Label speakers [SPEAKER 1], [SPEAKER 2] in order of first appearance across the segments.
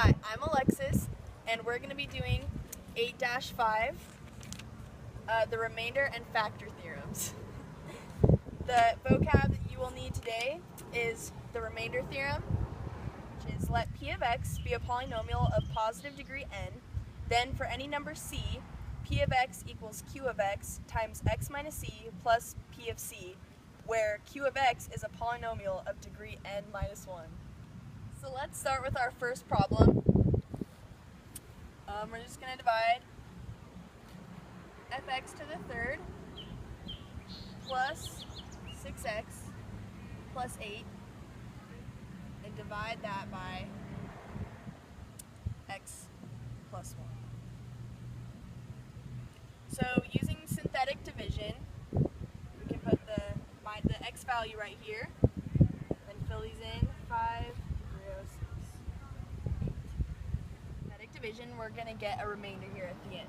[SPEAKER 1] Hi, I'm Alexis, and we're going to be doing 8-5, the remainder and factor theorems. The vocab that you will need today is the remainder theorem, which is let p of x be a polynomial of positive degree n, then for any number c, p of x equals q of x times x minus c plus p of c, where q of x is a polynomial of degree n minus 1. So let's start with our first problem. We're just going to divide fx to the third plus 6x plus 8 and divide that by x plus 1. So using synthetic division, we can put the x value right here and fill these in. 5, 0, 6, 8. Synthetic division, we're going to get a remainder here at the end.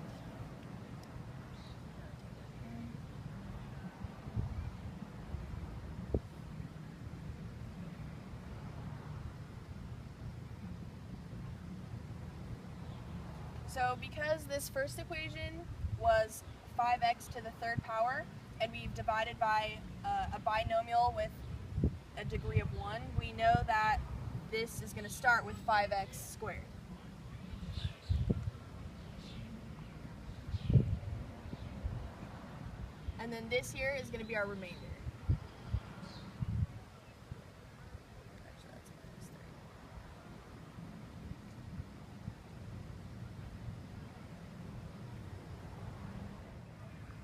[SPEAKER 1] So because this first equation was 5x to the third power, and we've divided by a binomial with a degree of 1, we know that this is going to start with 5x squared. And then this here is going to be our remainder. Actually, that's minus 3.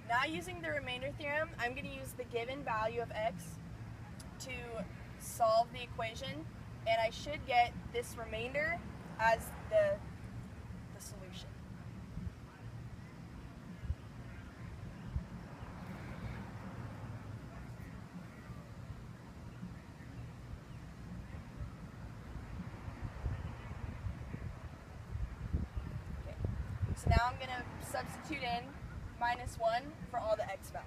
[SPEAKER 1] Now using the remainder theorem, I'm going to use the given value of x to solve the equation, and I should get this remainder as the solution. Okay. So now I'm going to substitute in minus 1 for all the x values.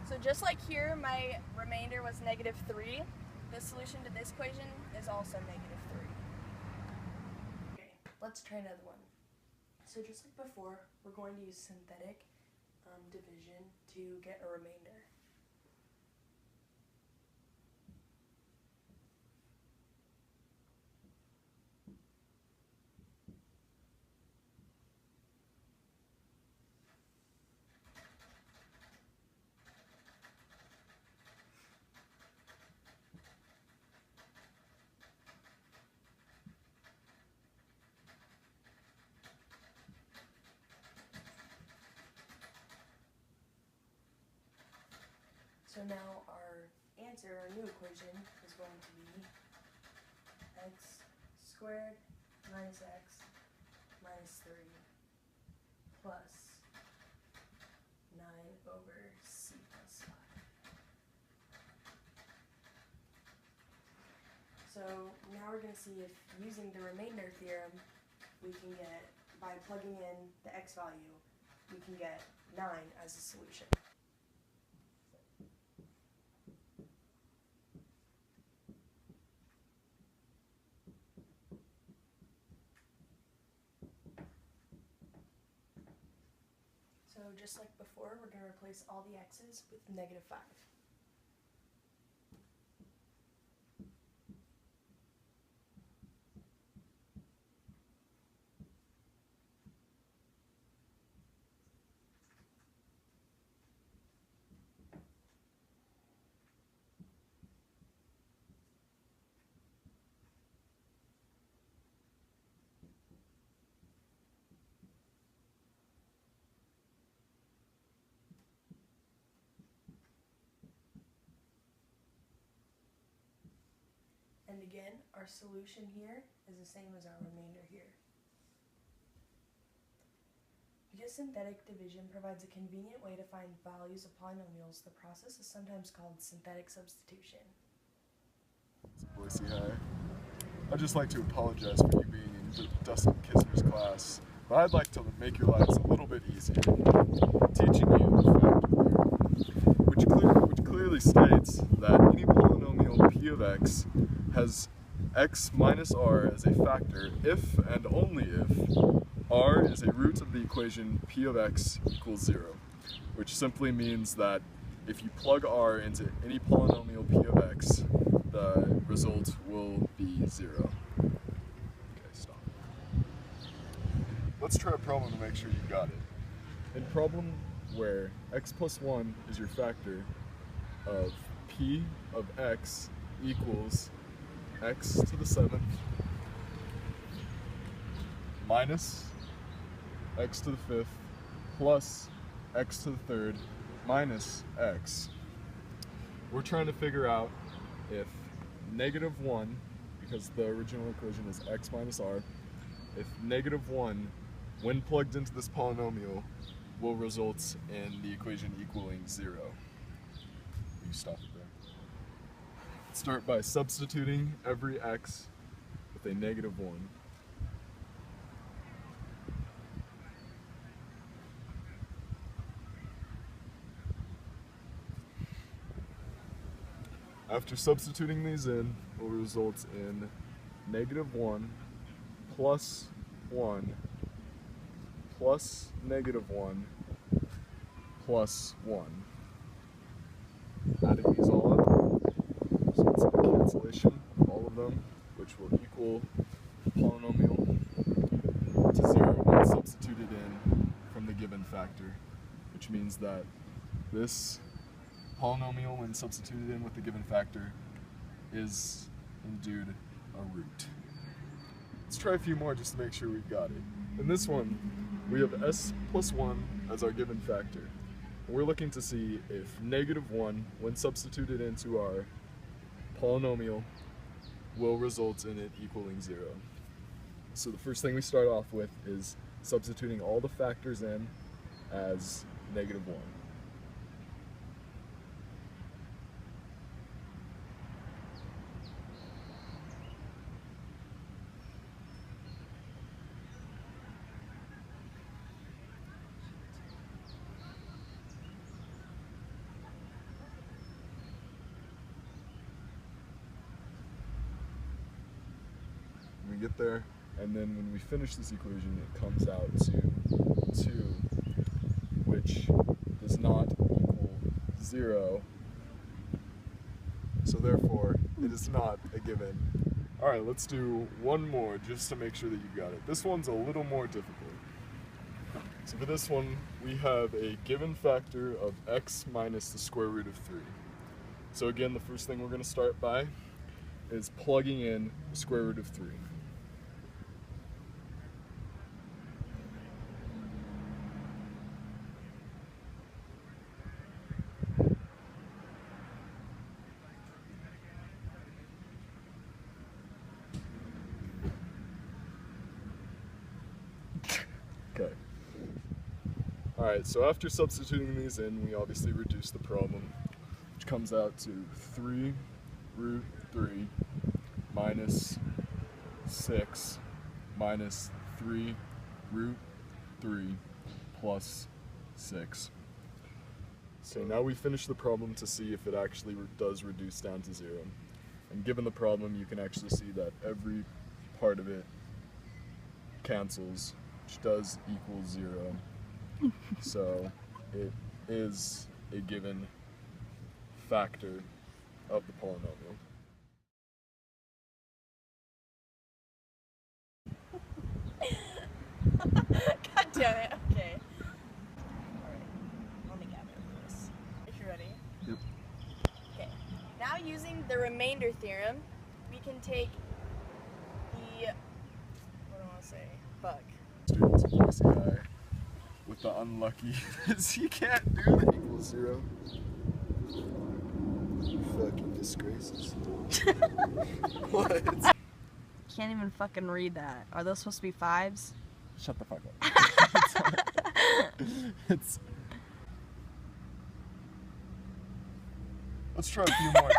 [SPEAKER 1] So just like here, my remainder was negative 3, the solution to this equation is also negative 3. Okay, let's try another one. So just like before, we're going to use synthetic division to get a remainder. So now our answer, our new equation, is going to be x squared minus x minus 3 plus 9 over c plus 5. So now we're going to see if using the remainder theorem, we can get, by plugging in the x value, we can get 9 as a solution. So just like before, we're going to replace all the x's with negative 5. And again, our solution here is the same as our remainder here.
[SPEAKER 2] Because synthetic division provides a convenient way to find values of polynomials, the process is sometimes called synthetic substitution.
[SPEAKER 3] Boise High. I'd just like to apologize for you being in Dustin Kisner's class, but I'd like to make your lives a little bit easier, teaching you the factor theorem, which clearly states that any polynomial p of x has x minus r as a factor if and only if r is a root of the equation p of x equals 0, which simply means that if you plug r into any polynomial p of x, the result will be 0. Okay, stop. Let's try a problem to make sure you got it. In problem where x plus 1 is your factor of p of x equals x to the 7th minus x to the 5th plus x to the 3rd minus x. We're trying to figure out if negative 1, because the original equation is x minus r, if negative 1, when plugged into this polynomial, will result in the equation equaling 0. You stop it there. Start by substituting every x with a negative 1. After substituting these in, will result in negative 1 plus 1 plus negative 1 plus 1. Adding these all up results in a cancellation of all of them, which will equal the polynomial to 0 when substituted in from the given factor, which means that this polynomial, when substituted in with the given factor, is indeed a root. Let's try a few more just to make sure we've got it. In this one, we have s plus 1 as our given factor. We're looking to see if negative 1, when substituted into our polynomial, will result in it equaling 0. So the first thing we start off with is substituting all the factors in as negative 1. We get there, and then when we finish this equation, it comes out to 2, which does not equal 0, so therefore it is not a given. Alright, let's do one more just to make sure that you got it. This one's a little more difficult. So for this one, we have a given factor of x minus the square root of 3. So again, the first thing we're going to start by is plugging in the square root of 3. Okay. Alright, so after substituting these in, we obviously reduce the problem, which comes out to 3 root 3 minus 6 minus 3 root 3 plus 6. So now we finish the problem to see if it actually does reduce down to 0. And given the problem, you can actually see that every part of it cancels, which does equal 0. So it is a given factor of the polynomial.
[SPEAKER 1] God damn it. Okay. Alright. Let me gather this. If you're ready.
[SPEAKER 3] Yep.
[SPEAKER 1] Okay. Now using the remainder theorem, we can take the, what do I want to say? Bug.
[SPEAKER 3] Students of Boise High with the unlucky he can't do the equals 0. You fucking disgraces. What?
[SPEAKER 1] Can't even fucking read that. Are those supposed to be 5s?
[SPEAKER 3] Shut the fuck up. It's... Let's try a few more.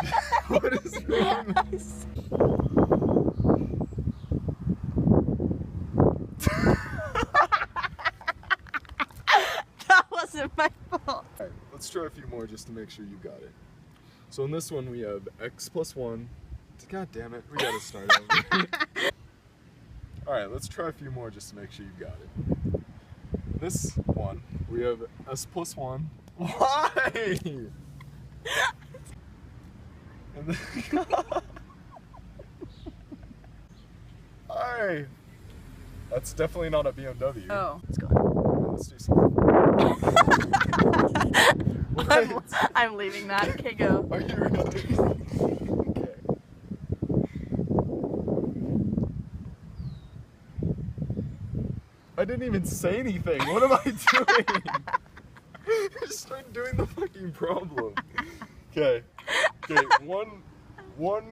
[SPEAKER 3] What is wrong?
[SPEAKER 1] That wasn't my fault.
[SPEAKER 3] Alright, let's try a few more just to make sure you got it. So in this one we have x plus 1. God damn it, we gotta start over. Alright, let's try a few more just to make sure you got it. This one, we have s plus 1. Why? And then Hi. That's definitely not a BMW.
[SPEAKER 1] Oh, let's go.
[SPEAKER 3] Let's do something.
[SPEAKER 1] I'm leaving that. Okay, go.
[SPEAKER 3] Are you really? Okay. I didn't even say anything. What am I doing? Just start doing the fucking problem. Okay. Okay. One